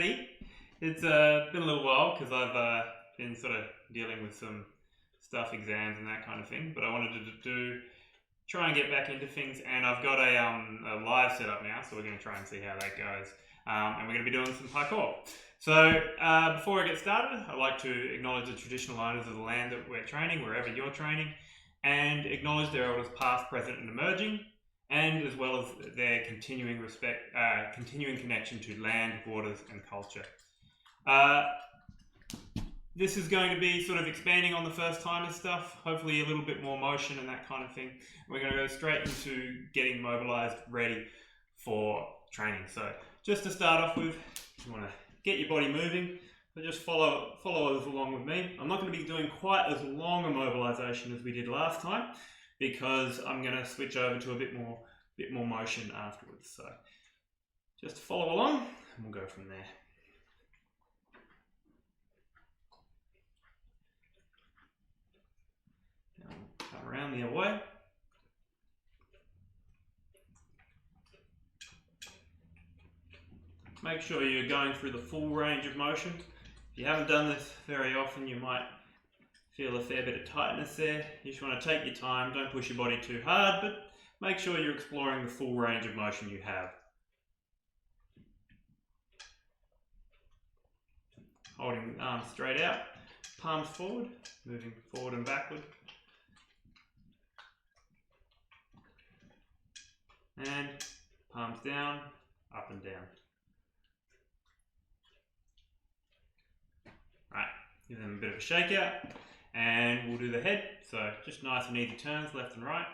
ready. It's been a little while because I've been sort of dealing with some stuff, exams and that kind of thing, but I wanted to try and get back into things, and I've got a live set up now, so we're going to try and see how that goes. And we're going to be doing some parkour. So before I get started, I'd like to acknowledge the traditional owners of the land that we're training, wherever you're training, and acknowledge their elders past, present and emerging, and as well as their continuing connection to land, waters and culture. This is going to be sort of expanding on the first timer stuff, hopefully a little bit more motion and that kind of thing. We're going to go straight into getting mobilized, ready for training. So just to start off with, you want to get your body moving, so just follow us along with me. I'm not going to be doing quite as long a mobilization as we did last time, because I'm going to switch over to a bit more motion afterwards. So just follow along and we'll go from there. Come around the other way. Make sure you're going through the full range of motion. If you haven't done this very often, you might feel a fair bit of tightness there. You just want to take your time, don't push your body too hard, but make sure you're exploring the full range of motion you have. Holding the arms straight out, palms forward, moving forward and backward. And palms down, up and down. Right, give them a bit of a shake out, and we'll do the head. So just nice and easy turns, left and right.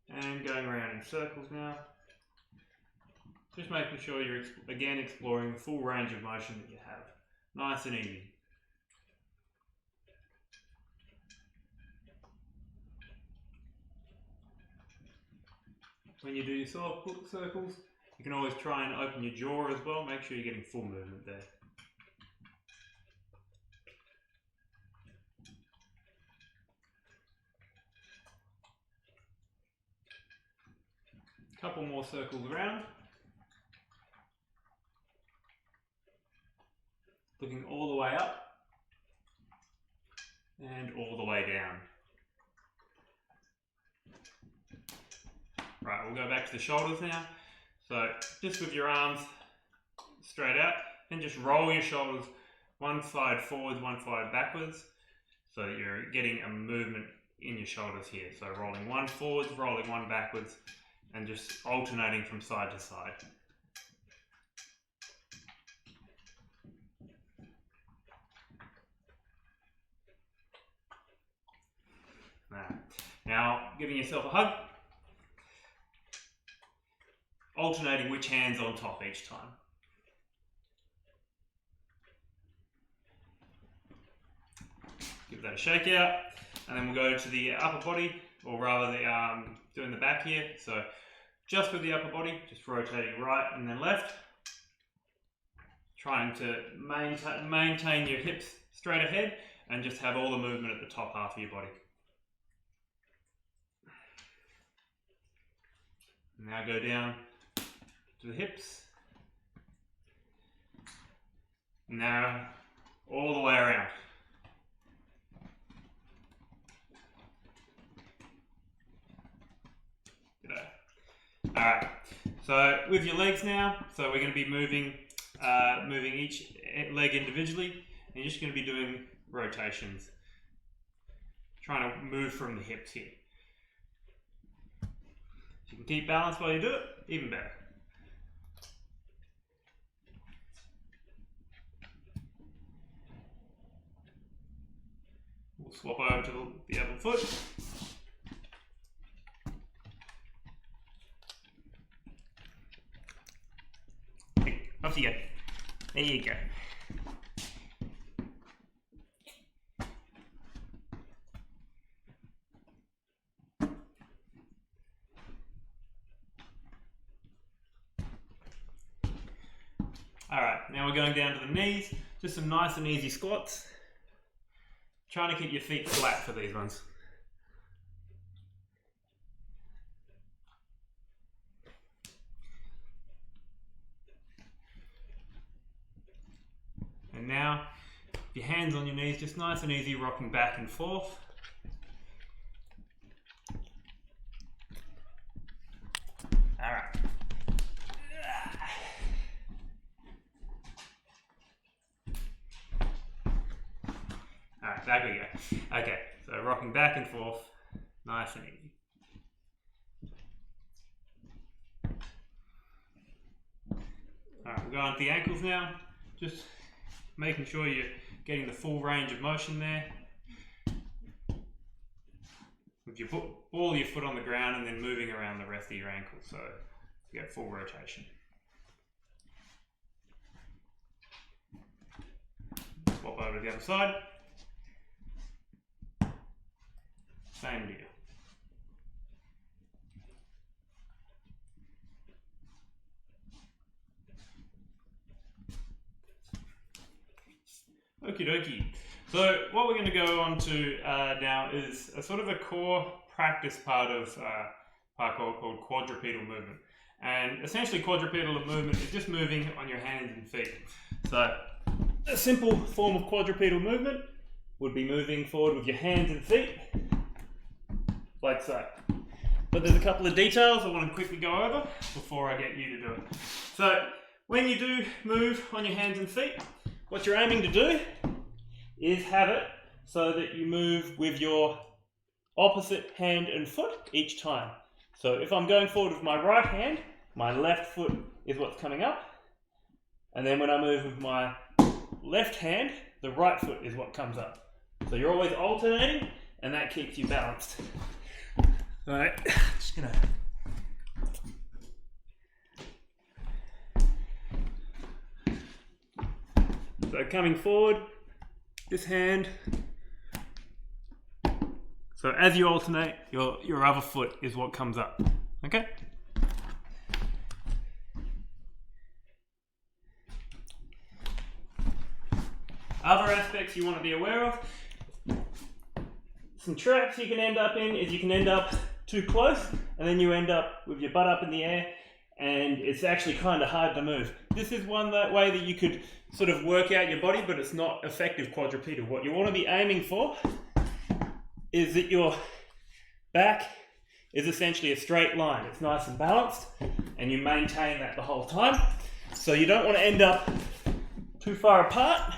And going around in circles now. Just making sure you're again exploring the full range of motion that you have. Nice and easy. When you do your circles, you can always try and open your jaw as well. Make sure you're getting full movement there. Couple more circles around. Looking all the way up and all the way down. Right, we'll go back to the shoulders now. So just with your arms straight out, and just roll your shoulders one side forwards, one side backwards, so that you're getting a movement in your shoulders here. So rolling one forwards, rolling one backwards, and just alternating from side to side. Now, giving yourself a hug, alternating which hand's on top each time. Give that a shake out, and then we'll go to the upper body, or rather doing the back here. So just with the upper body, just rotating right and then left, trying to maintain your hips straight ahead and just have all the movement at the top half of your body. Now go down to the hips. Now all the way around. Alright, so with your legs now, so we're going to be moving each leg individually, and you're just going to be doing rotations. Trying to move from the hips here. If you can keep balance while you do it, even better. We'll swap over to the other foot. Off you go. There you go. Alright, now we're going down to the knees. Just some nice and easy squats. trying to keep your feet flat for these ones. And now, your hands on your knees, just nice and easy, rocking back and forth. All right. All right, back we go. Okay, so rocking back and forth, nice and easy. All right, we're going to the ankles now. Just making sure you're getting the full range of motion there. With your ball of your foot on the ground and then moving around the rest of your ankle, so you get full rotation. Swap over to the other side. Same deal. Okie dokie. So what we're going to go on to now is a sort of a core practice part of parkour called quadrupedal movement. And essentially quadrupedal movement is just moving on your hands and feet. So a simple form of quadrupedal movement would be moving forward with your hands and feet, like so. But there's a couple of details I want to quickly go over before I get you to do it. So when you do move on your hands and feet, what you're aiming to do is have it so that you move with your opposite hand and foot each time. So if I'm going forward with my right hand, my left foot is what's coming up. And then when I move with my left hand, the right foot is what comes up. So you're always alternating, and that keeps you balanced. All right, just gonna... So coming forward, this hand. So as you alternate, your other foot is what comes up, okay? Other aspects you want to be aware of. Some traps you can end up in is you can end up too close and then you end up with your butt up in the air and it's actually kind of hard to move. This is one way that you could sort of work out your body, but it's not effective quadrupedal. What you want to be aiming for is that your back is essentially a straight line. It's nice and balanced and you maintain that the whole time. So you don't want to end up too far apart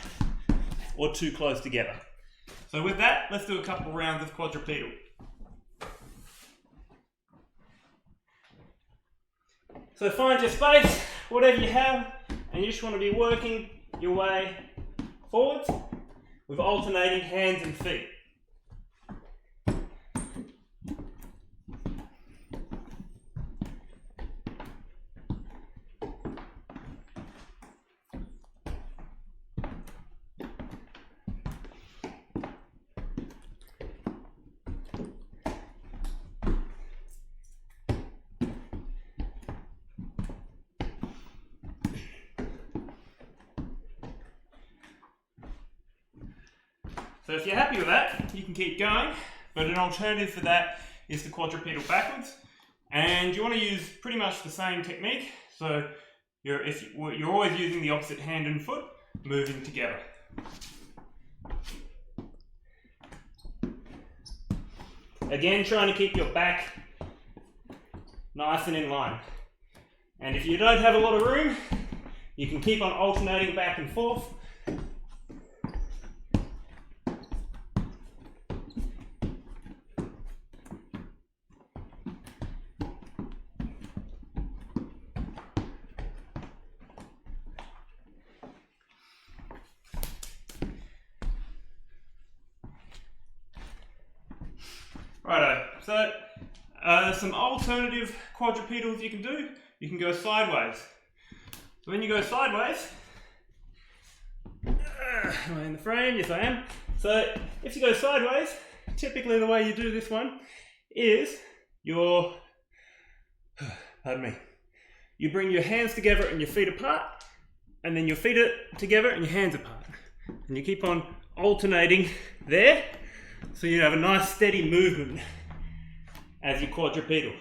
or too close together. So with that, let's do a couple rounds of quadrupedal. So find your space, whatever you have, and you just want to be working your way forwards with alternating hands and feet. So if you're happy with that, you can keep going, but an alternative for that is the quadrupedal backwards. And you want to use pretty much the same technique. So you're always using the opposite hand and foot, moving together. Again, trying to keep your back nice and in line. And if you don't have a lot of room, you can keep on alternating back and forth. Righto, so some alternative quadrupedals you can do. You can go sideways. So when you go sideways, am I in the frame? Yes, I am. So if you go sideways, typically the way you do this one is pardon me, you bring your hands together and your feet apart, and then your feet are together and your hands apart. And you keep on alternating there, so you have a nice steady movement as you quadrupedal.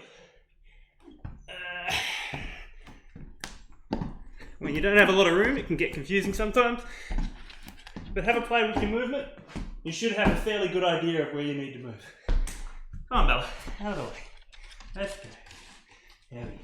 When you don't have a lot of room, it can get confusing sometimes, but have a play with your movement. You should have a fairly good idea of where you need to move. Come on, Bella, out of the way. Let's go. There we go.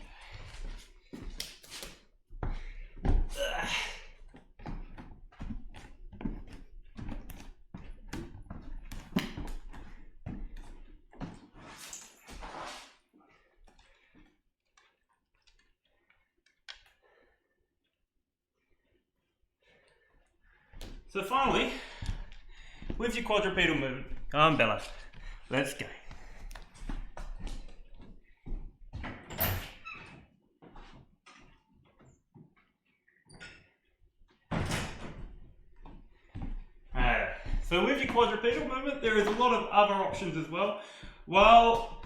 So finally, with your quadrupedal movement, come on Bella, let's go. Alright, so with your quadrupedal movement, there is a lot of other options as well. While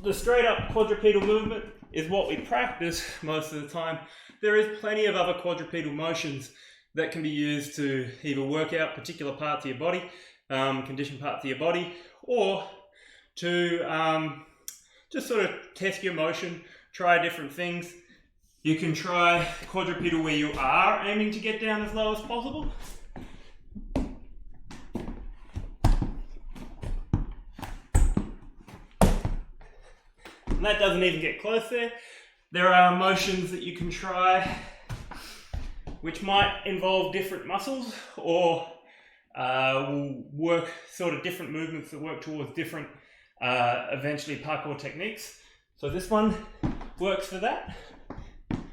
the straight up quadrupedal movement is what we practice most of the time, there is plenty of other quadrupedal motions that can be used to either work out particular parts of your body, condition parts of your body, or to just sort of test your motion, try different things. You can try quadrupedal where you are aiming to get down as low as possible. And that doesn't even get close there. There are motions that you can try which might involve different muscles, or will work sort of different movements that work towards different, eventually parkour techniques. So this one works for that.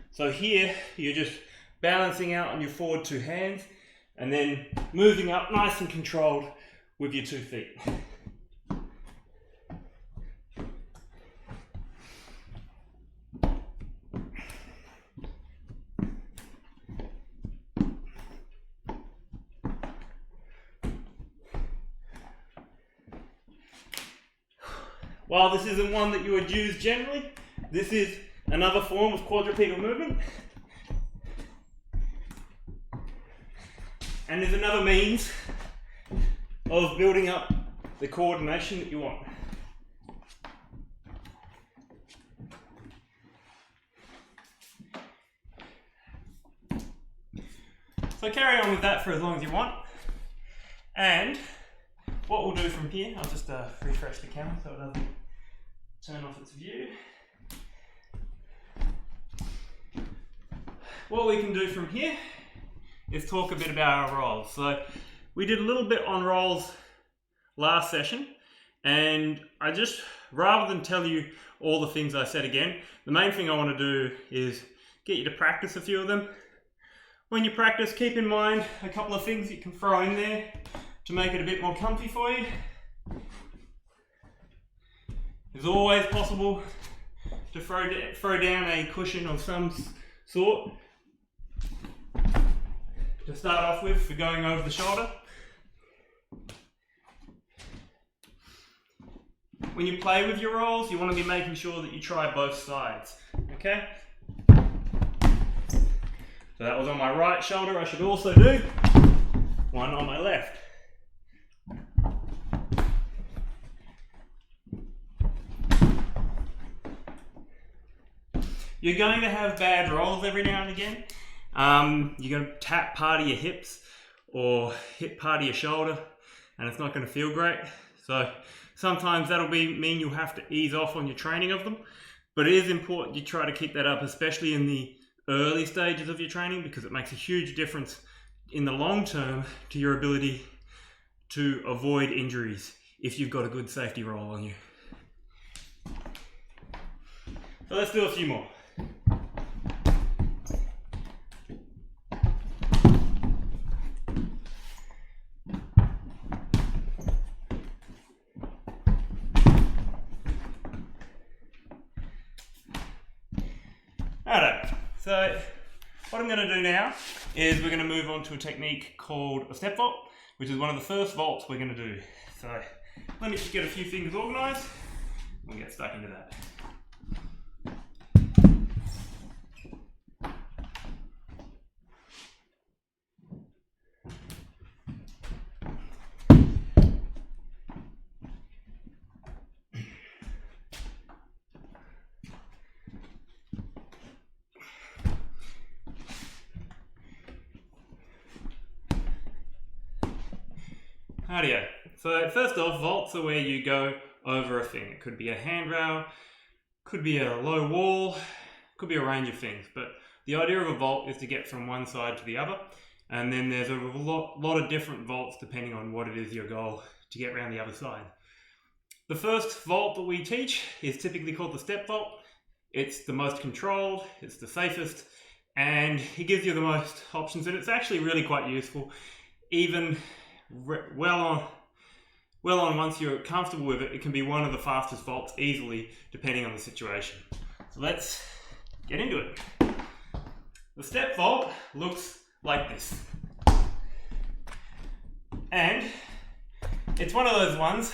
So here, you're just balancing out on your forward two hands, and then moving up nice and controlled with your 2 feet. While this isn't one that you would use generally, this is another form of quadrupedal movement, and is another means of building up the coordination that you want. So carry on with that for as long as you want, and what we'll do from here, I'll just refresh the camera so it doesn't turn off its view. What we can do from here is talk a bit about our rolls. So we did a little bit on rolls last session, and I just, rather than tell you all the things I said again, the main thing I want to do is get you to practice a few of them. When you practice, keep in mind a couple of things you can throw in there to make it a bit more comfy for you. It's always possible to throw down a cushion of some sort to start off with for going over the shoulder. When you play with your rolls, you want to be making sure that you try both sides, okay? So that was on my right shoulder. I should also do one on my left. You're going to have bad rolls every now and again. You're going to tap part of your hips or hit part of your shoulder, and it's not going to feel great. So sometimes that'll mean you'll have to ease off on your training of them. But it is important you try to keep that up, especially in the early stages of your training, because it makes a huge difference in the long term to your ability to avoid injuries if you've got a good safety roll on you. So let's do a few more. Alright, so what I'm going to do now is we're going to move on to a technique called a step vault, which is one of the first vaults we're going to do. So let me just get a few things organised and we'll get stuck into that. Rightio. So first off, vaults are where you go over a thing. It could be a handrail, could be a low wall, could be a range of things. But the idea of a vault is to get from one side to the other. And then there's a lot of different vaults depending on what it is your goal to get around the other side. The first vault that we teach is typically called the step vault. It's the most controlled, it's the safest, and it gives you the most options, and it's actually really quite useful. Even well on once you're comfortable with it, it can be one of the fastest vaults easily, depending on the situation. So let's get into it. The step vault looks like this. And it's one of those ones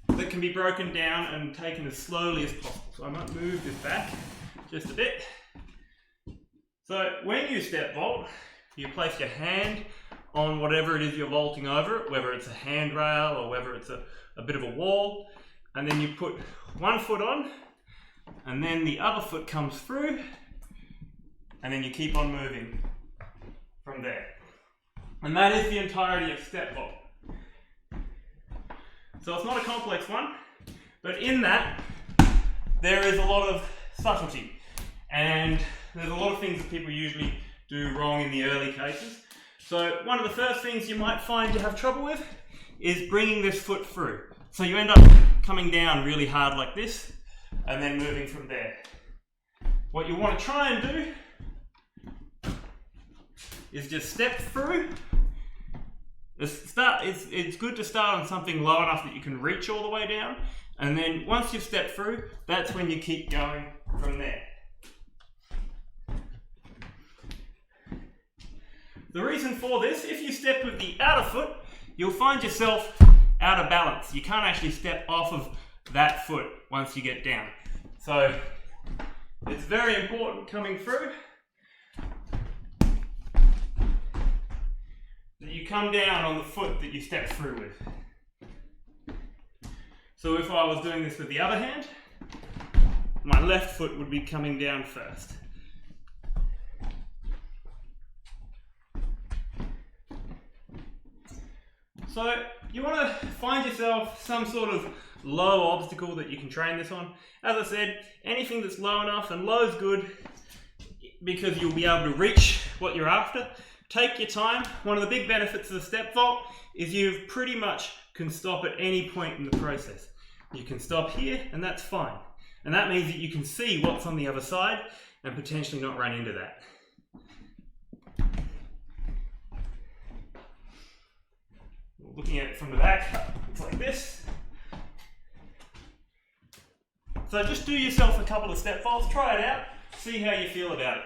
that can be broken down and taken as slowly as possible. So I might move this back just a bit. So when you step vault, you place your hand on whatever it is you're vaulting over, whether it's a handrail or whether it's a bit of a wall, and then you put one foot on, and then the other foot comes through, and then you keep on moving from there. And that is the entirety of step vault. So it's not a complex one, but in that, there is a lot of subtlety. And there's a lot of things that people usually do wrong in the early cases. So one of the first things you might find you have trouble with is bringing this foot through. So you end up coming down really hard like this, and then moving from there. What you want to try and do is just step through. It's good to start on something low enough that you can reach all the way down, and then once you've stepped through, that's when you keep going from there. The reason for this, if you step with the outer foot, you'll find yourself out of balance. You can't actually step off of that foot once you get down. So it's very important coming through that you come down on the foot that you step through with. So if I was doing this with the other hand, my left foot would be coming down first. So you want to find yourself some sort of low obstacle that you can train this on. As I said, anything that's low enough, and low is good because you'll be able to reach what you're after. Take your time. One of the big benefits of the step vault is you pretty much can stop at any point in the process. You can stop here and that's fine. And that means that you can see what's on the other side and potentially not run into that. Looking at it from the back, it's like this. So just do yourself a couple of step vaults, try it out, see how you feel about it.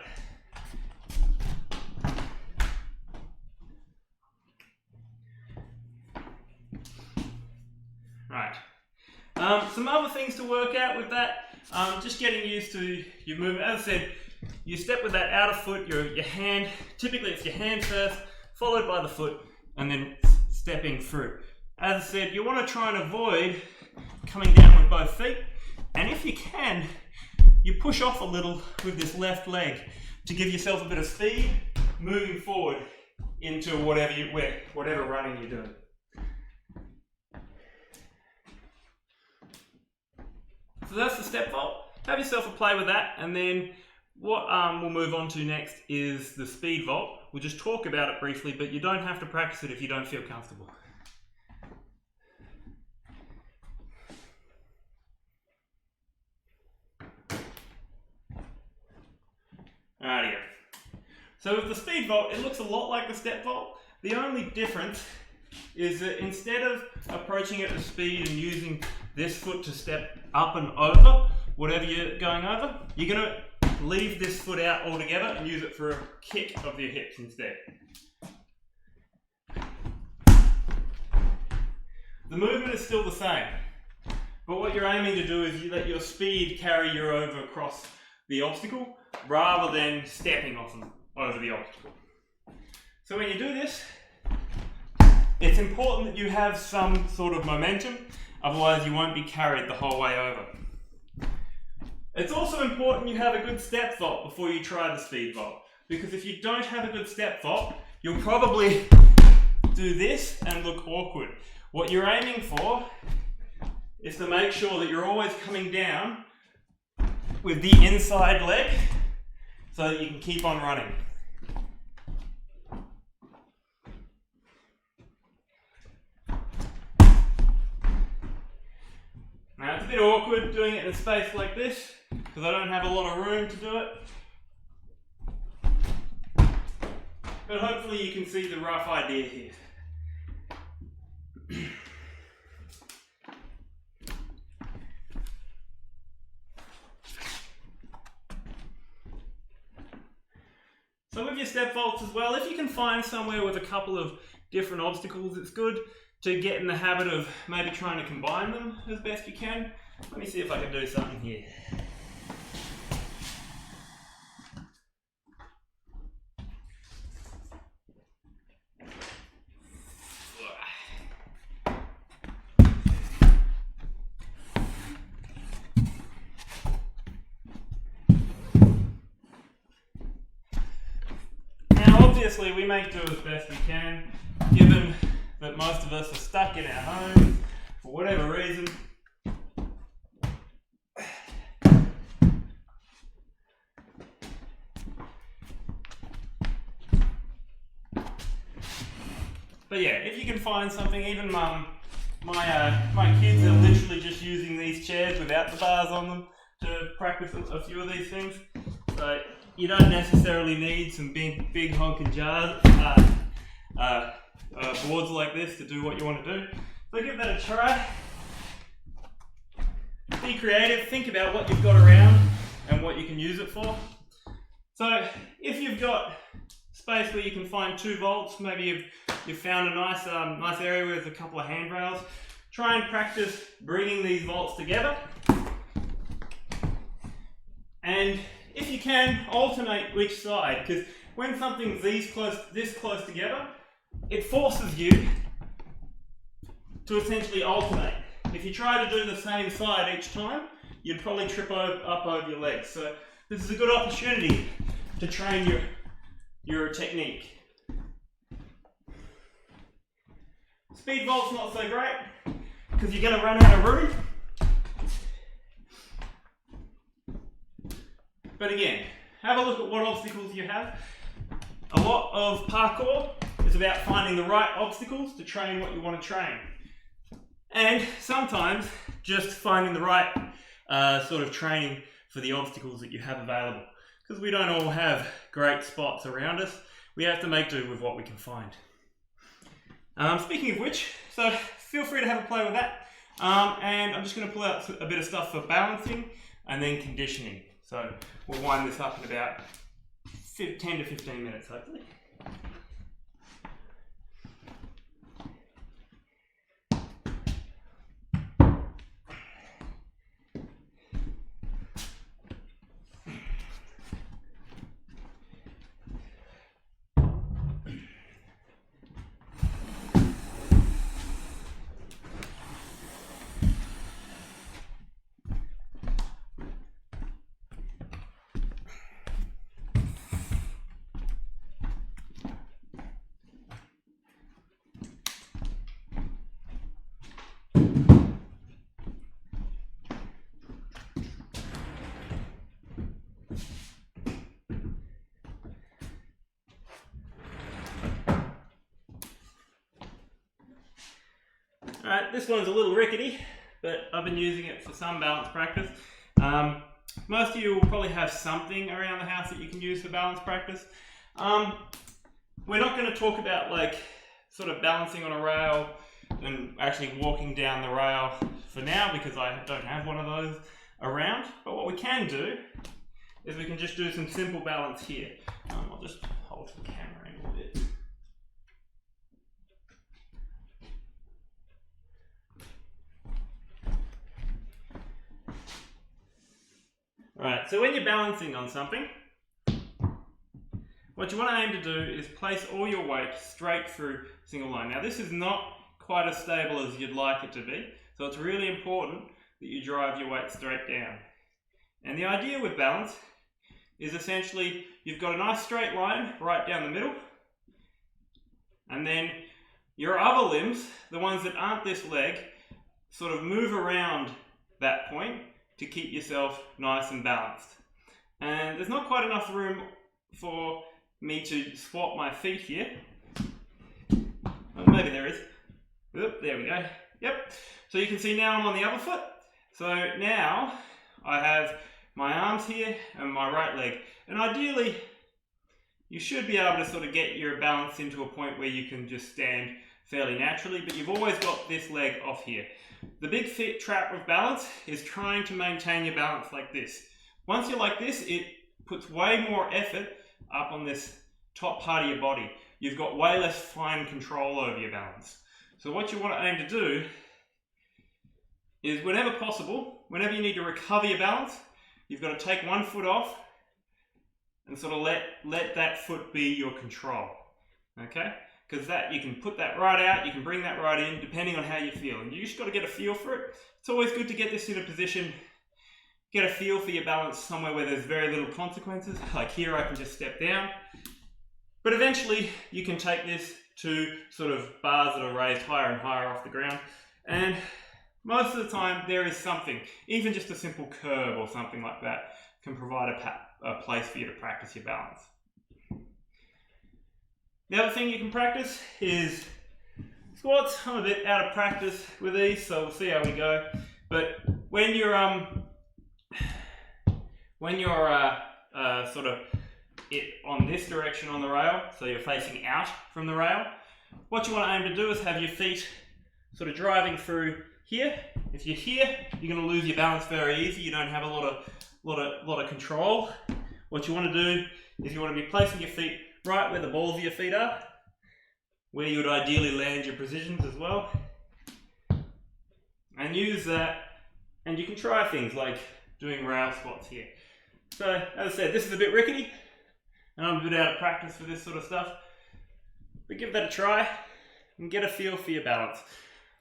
Right. Some other things to work out with that, just getting used to your movement. As I said, you step with that outer foot, your hand, typically it's your hand first, followed by the foot, and then stepping through. As I said, you want to try and avoid coming down with both feet, and if you can, you push off a little with this left leg to give yourself a bit of speed moving forward into whatever running you're doing. So that's the step vault. Have yourself a play with that, and then what we'll move on to next is the speed vault. We'll just talk about it briefly, but you don't have to practice it if you don't feel comfortable. Alrighty. So with the speed vault, it looks a lot like the step vault. The only difference is that instead of approaching it with speed and using this foot to step up and over whatever you're going over, you're going to leave this foot out altogether and use it for a kick of your hips instead. The movement is still the same, but what you're aiming to do is you let your speed carry you over across the obstacle rather than stepping off over the obstacle. So when you do this, it's important that you have some sort of momentum, otherwise you won't be carried the whole way over. It's also important you have a good step vault before you try the speed vault, because if you don't have a good step vault, you'll probably do this and look awkward. What you're aiming for is to make sure that you're always coming down with the inside leg so that you can keep on running. Now it's a bit awkward doing it in a space like this because I don't have a lot of room to do it. But hopefully you can see the rough idea here. So with your step vaults as well, if you can find somewhere with a couple of different obstacles, it's good to get in the habit of maybe trying to combine them as best you can. Let me see if I can do something here. Obviously, we make do as best we can, given that most of us are stuck in our homes for whatever reason. But yeah, if you can find something, even my kids are literally just using these chairs without the bars on them to practice a few of these things. So you don't necessarily need some big honking boards like this to do what you want to do. So give that a try. Be creative, think about what you've got around and what you can use it for. So if you've got space where you can find 2 vaults, maybe you've found a nice area with a couple of handrails, try and practice bringing these vaults together. And if you can, alternate which side, because when something's this close together, it forces you to essentially alternate. If you try to do the same side each time, you'd probably trip up over your legs. So this is a good opportunity to train your technique. Speed vault's not so great, because you're going to run out of room. But again, have a look at what obstacles you have. A lot of parkour is about finding the right obstacles to train what you want to train. And sometimes just finding the right sort of training for the obstacles that you have available. Because we don't all have great spots around us. We have to make do with what we can find. Speaking of which, so feel free to have a play with that. And I'm just going to pull out a bit of stuff for balancing and then conditioning. So we'll wind this up in about 10 to 15 minutes, hopefully. Alright, this one's a little rickety, but I've been using it for some balance practice. Most of you will probably have something around the house that you can use for balance practice. We're not going to talk about like sort of balancing on a rail and actually walking down the rail for now because I don't have one of those around. But what we can do is we can just do some simple balance here. I'll just hold the camera in a bit. Alright, so when you're balancing on something, what you want to aim to do is place all your weight straight through a single line. Now this is not quite as stable as you'd like it to be, so it's really important that you drive your weight straight down. And the idea with balance is essentially you've got a nice straight line right down the middle, and then your other limbs, the ones that aren't this leg, sort of move around that point to keep yourself nice and balanced. And there's not quite enough room for me to swap my feet here. Oh, maybe there is. Oop, there we go. Yep. So you can see now I'm on the other foot. So now I have my arms here and my right leg. And ideally, you should be able to sort of get your balance into a point where you can just stand fairly naturally, but you've always got this leg off here. The big trap with balance is trying to maintain your balance like this. Once you're like this, it puts way more effort up on this top part of your body. You've got way less fine control over your balance. So what you want to aim to do is, whenever possible, whenever you need to recover your balance, you've got to take one foot off and sort of let that foot be your control, okay? Because that, you can put that right out, you can bring that right in, depending on how you feel. And you just got to get a feel for it. It's always good to get this in a position, get a feel for your balance somewhere where there's very little consequences. Like here, I can just step down. But eventually, you can take this to sort of bars that are raised higher and higher off the ground. And most of the time, there is something, even just a simple curve or something like that, can provide a place for you to practice your balance. The other thing you can practice is squats. I'm a bit out of practice with these, so we'll see how we go. But when you're sort of on this direction on the rail, so you're facing out from the rail, what you want to aim to do is have your feet sort of driving through here. If you're here, you're going to lose your balance very easy. You don't have a lot of control. What you want to do is you want to be placing your feet right where the balls of your feet are, where you would ideally land your positions as well, and use that. And you can try things like doing rail squats here. So as I said, this is a bit rickety and I'm a bit out of practice for this sort of stuff, but give that a try and get a feel for your balance.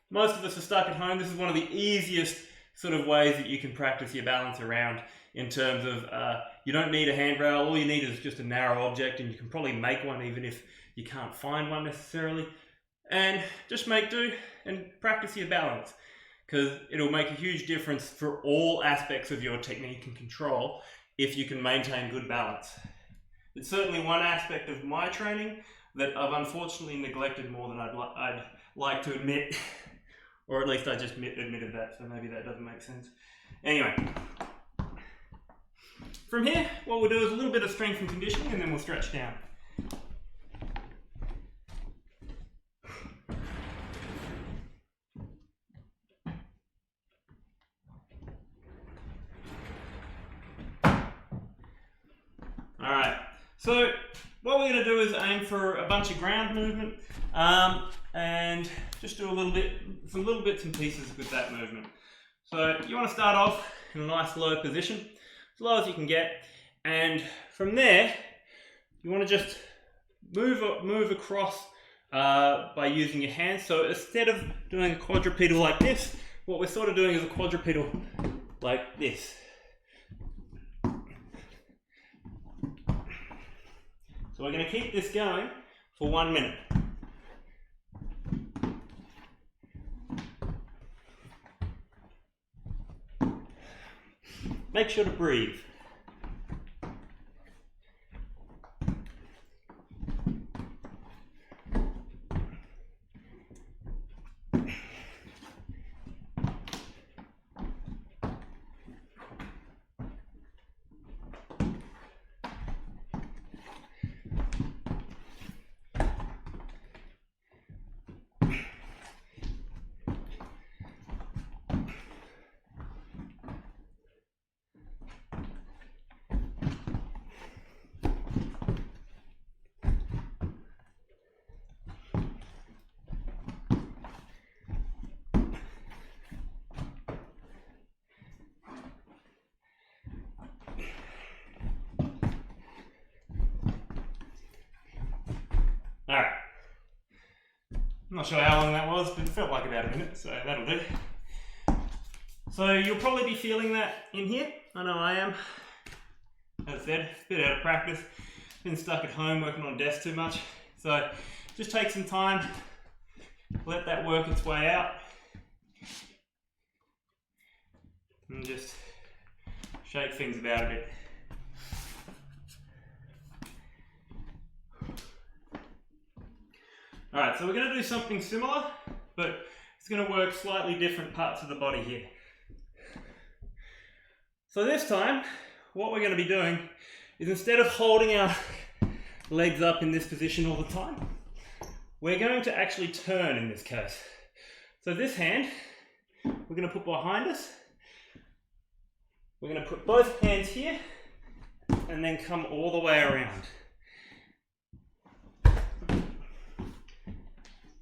Most of us are stuck at home. This is one of the easiest sort of ways that you can practice your balance around, in terms of you don't need a handrail. All you need is just a narrow object, and you can probably make one even if you can't find one necessarily. And just make do and practice your balance, because it'll make a huge difference for all aspects of your technique and control if you can maintain good balance. It's certainly one aspect of my training that I've unfortunately neglected more than I'd like to admit, or at least I just admitted that, so maybe that doesn't make sense. Anyway, from here, what we'll do is a little bit of strength and conditioning, and then we'll stretch down. Alright, so what we're going to do is aim for a bunch of ground movement, and just do some little bits and pieces with that movement. So you want to start off in a nice low position, as low as you can get, and from there you want to just move across by using your hands. So instead of doing a quadrupedal like this, what we're sort of doing is a quadrupedal like this. So we're going to keep this going for 1 minute. Make sure to breathe. Alright, I'm not sure how long that was, but it felt like about a minute, so that'll do. So you'll probably be feeling that in here. I know I am. As I said, a bit out of practice, been stuck at home working on a desk too much. So just take some time, let that work its way out. And just shake things about a bit. Alright, so we're going to do something similar, but it's going to work slightly different parts of the body here. So this time, what we're going to be doing is instead of holding our legs up in this position all the time, we're going to actually turn in this case. So this hand, we're going to put behind us. We're going to put both hands here and then come all the way around.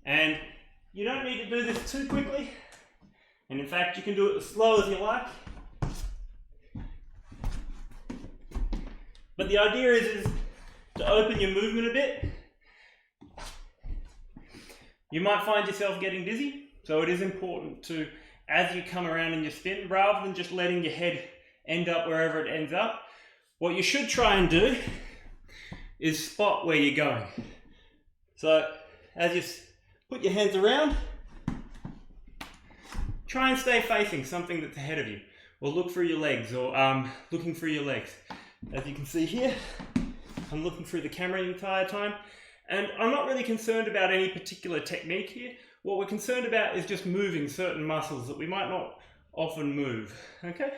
And you don't need to do this too quickly. And in fact, you can do it as slow as you like. But the idea is to open your movement a bit. You might find yourself getting dizzy, so it is important to, as you come around in your spin, rather than just letting your head end up wherever it ends up, what you should try and do is spot where you're going. So as you put your hands around, try and stay facing something that's ahead of you, or look through your legs, or looking through your legs. As you can see here, I'm looking through the camera the entire time, and I'm not really concerned about any particular technique here. What we're concerned about is just moving certain muscles that we might not often move, okay?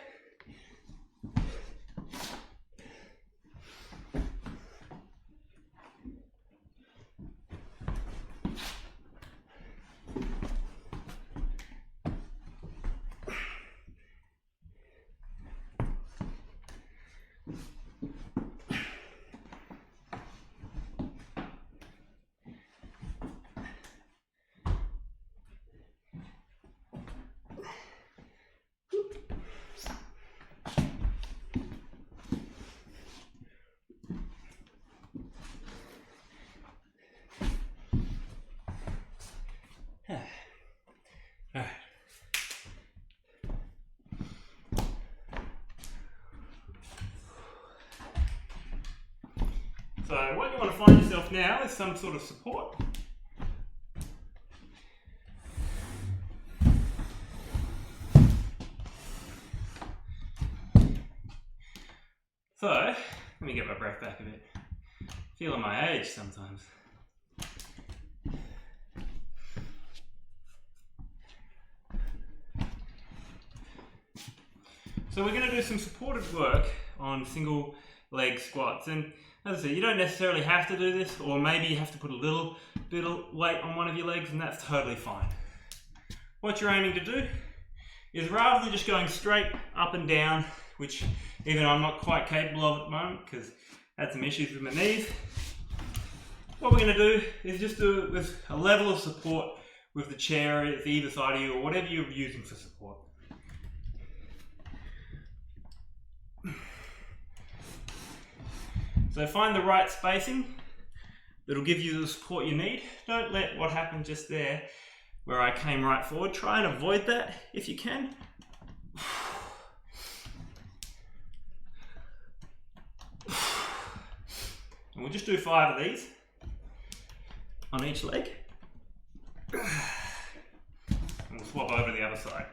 So what you want to find yourself now is some sort of support. So, let me get my breath back a bit. Feeling my age sometimes. So we're going to do some supported work on single leg squats, and as I said, you don't necessarily have to do this, or maybe you have to put a little bit of weight on one of your legs, and that's totally fine. What you're aiming to do is, rather than just going straight up and down, which even I'm not quite capable of at the moment because I had some issues with my knees, what we're going to do is just do it with a level of support with the chair at either side of you, or whatever you're using for support. So find the right spacing that'll give you the support you need. Don't let what happened just there, where I came right forward, try and avoid that if you can. And we'll just do 5 of these on each leg. And we'll swap over to the other side.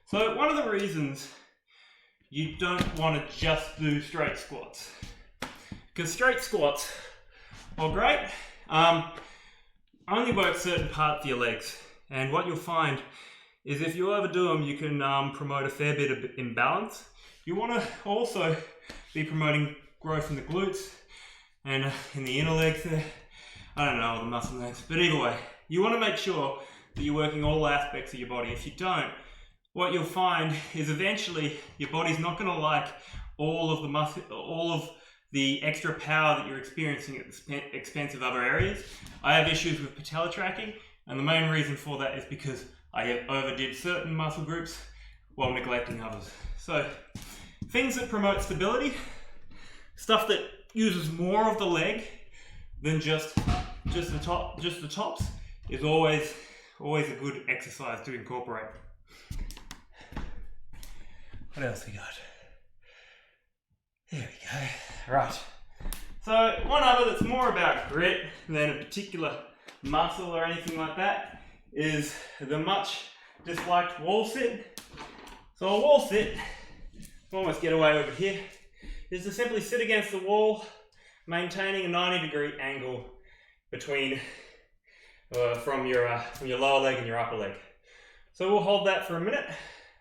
So one of the reasons you don't want to just do straight squats, because straight squats, while great, only work certain parts of your legs, and what you'll find is if you overdo them, you can promote a fair bit of imbalance. You want to also be promoting growth in the glutes and in the inner legs there. I don't know all the muscle legs, but either way, you want to make sure that you're working all aspects of your body. If you don't, what you'll find is eventually your body's not going to like all of the muscle, all of the extra power that you're experiencing at the expense of other areas. I have issues with patella tracking, and the main reason for that is because I overdid certain muscle groups while neglecting others. So things that promote stability, stuff that uses more of the leg than just the tops is always a good exercise to incorporate. What else we got? There we go. Right. So one other that's more about grit than a particular muscle or anything like that is the much disliked wall sit. So a wall sit, almost get away over here, is to simply sit against the wall, maintaining a 90-degree angle between from your lower leg and your upper leg. So we'll hold that for a minute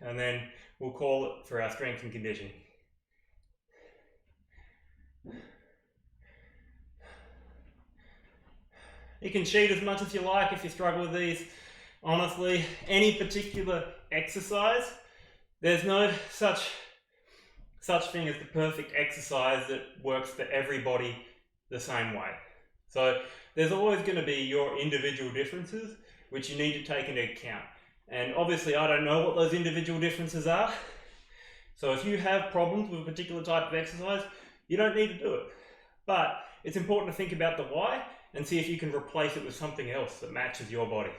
and then we'll call it for our strength and conditioning. You can cheat as much as you like if you struggle with these. Honestly, any particular exercise, there's no such thing as the perfect exercise that works for everybody the same way. So there's always going to be your individual differences, which you need to take into account. And obviously I don't know what those individual differences are. So if you have problems with a particular type of exercise, you don't need to do it. But it's important to think about the why and see if you can replace it with something else that matches your body.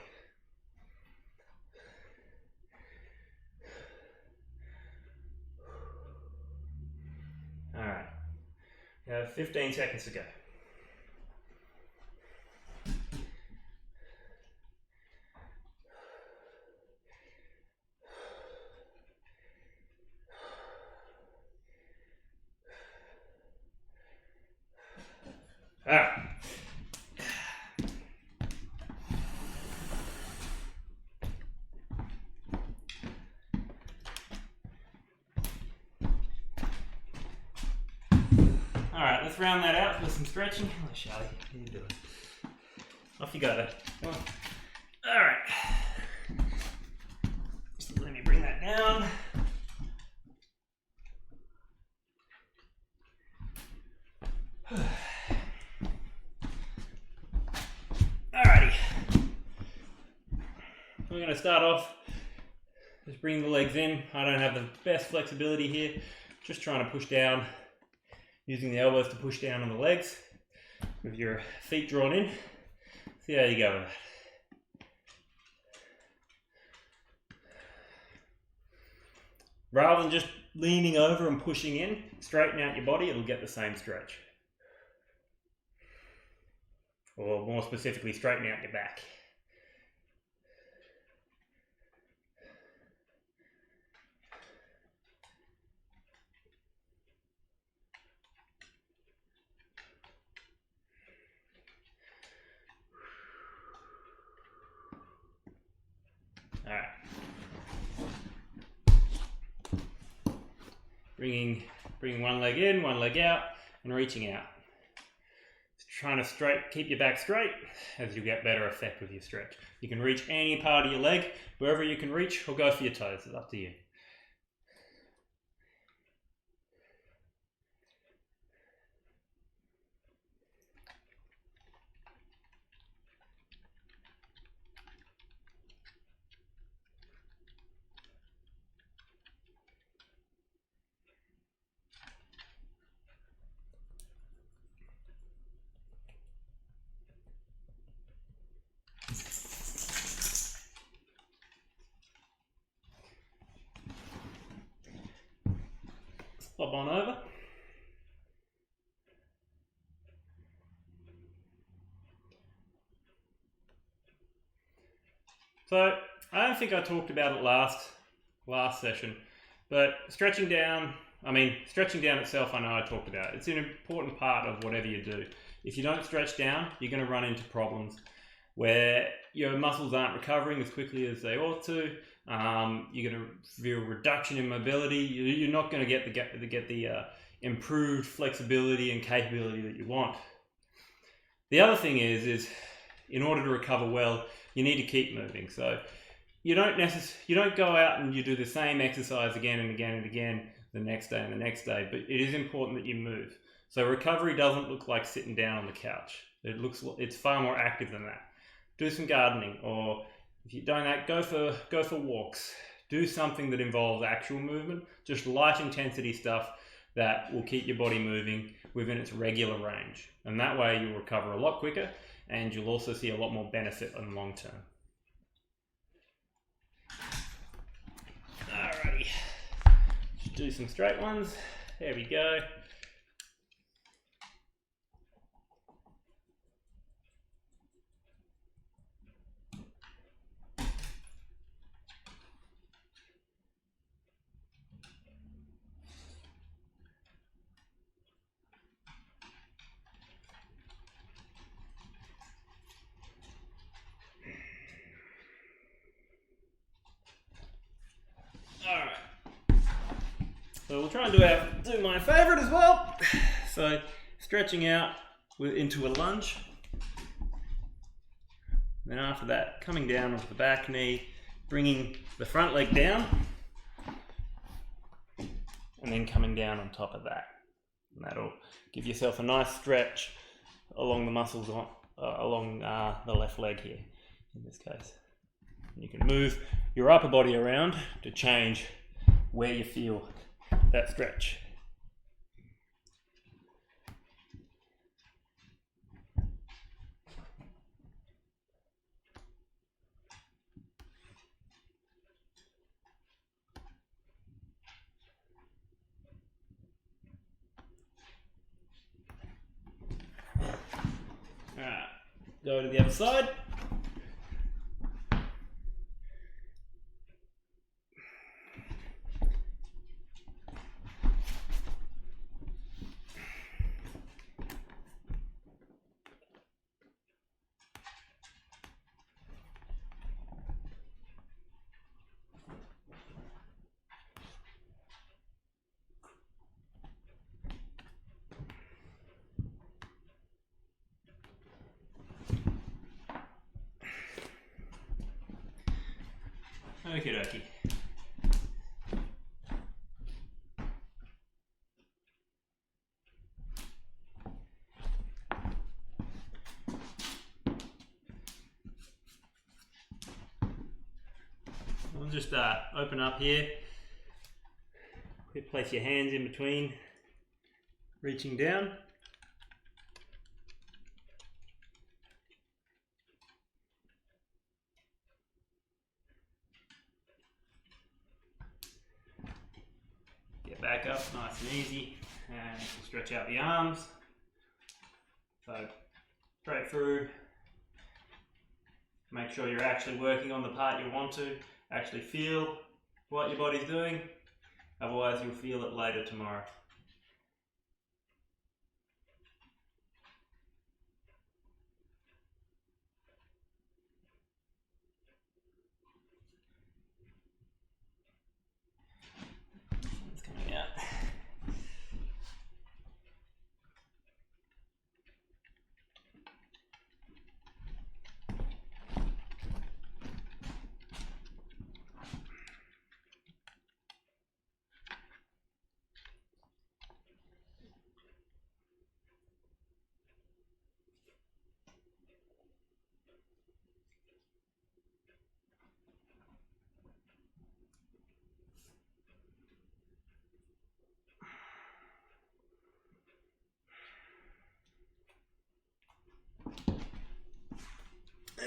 All right, you have 15 seconds to go. All right. Alright, let's round that out with some stretching. Oh, Charlie, how you doing? Off you go then. Alright. Just let me bring that down. Alrighty. We're going to start off, just bring the legs in. I don't have the best flexibility here. Just trying to push down, using the elbows to push down on the legs with your feet drawn in. See how you go with that. Rather than just leaning over and pushing in, straighten out your body, it'll get the same stretch. Or more specifically, straighten out your back. All right. Bringing one leg in, one leg out, and reaching out. Just trying to keep your back straight as you get better effect with your stretch. You can reach any part of your leg, wherever you can reach, or go for your toes. It's up to you. Flop on over. So I don't think I talked about it last session, but stretching down itself, I know I talked about it. It's an important part of whatever you do. If you don't stretch down, you're going to run into problems where your muscles aren't recovering as quickly as they ought to. You're going to feel a reduction in mobility. You're not going to get the improved flexibility and capability that you want. The other thing is in order to recover well, you need to keep moving. So you don't go out and you do the same exercise again and again and again the next day and the next day, but it is important that you move. So recovery doesn't look like sitting down on the couch. It's far more active than that. Do some gardening, or if you're doing that, go for walks. do something that involves actual movement, just light intensity stuff that will keep your body moving within its regular range. And that way you'll recover a lot quicker and you'll also see a lot more benefit in the long term. Alrighty, just do some straight ones. There we go. Alright, so we'll try and do my favourite as well. So stretching out into a lunge. Then after that, coming down onto the back knee, bringing the front leg down, and then coming down on top of that. And that'll give yourself a nice stretch along the muscles along the left leg here, in this case. You can move your upper body around to change where you feel that stretch. Alright, go to the other side. Okie dokie. I'll just open up here. Place your hands in between, reaching down. Back up nice and easy, and stretch out the arms. So straight through. Make sure you're actually working on the part you want to. Actually feel what your body's doing. Otherwise you'll feel it later tomorrow.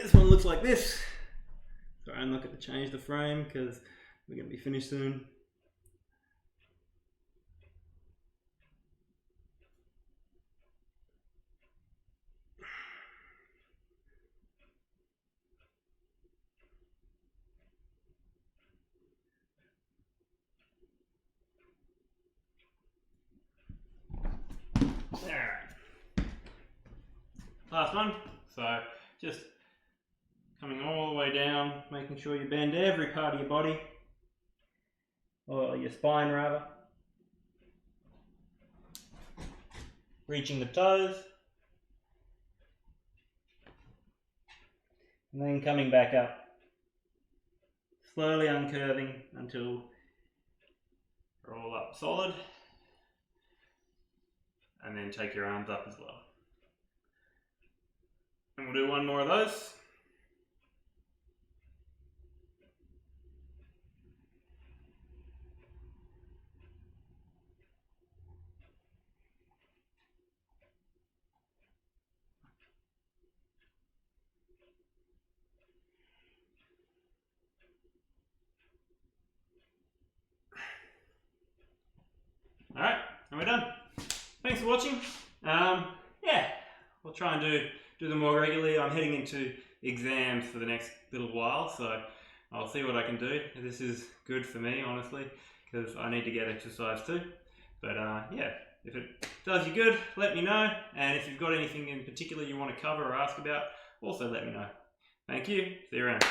This one looks like this. Sorry, I'm not going to change the frame because we're going to be finished soon. Alright. Last one. So just coming all the way down, making sure you bend every part of your body, or your spine rather. Reaching the toes. And then coming back up. Slowly uncurving until you're all up solid. And then take your arms up as well. And we'll do one more of those. thanks for watching. Yeah, I'll try and do them more regularly. I'm heading into exams for the next little while, so I'll see what I can do. This is good for me, honestly, because I need to get exercise too. But yeah, if it does you good, let me know. And if you've got anything in particular you want to cover or ask about, also let me know. Thank you. See you around.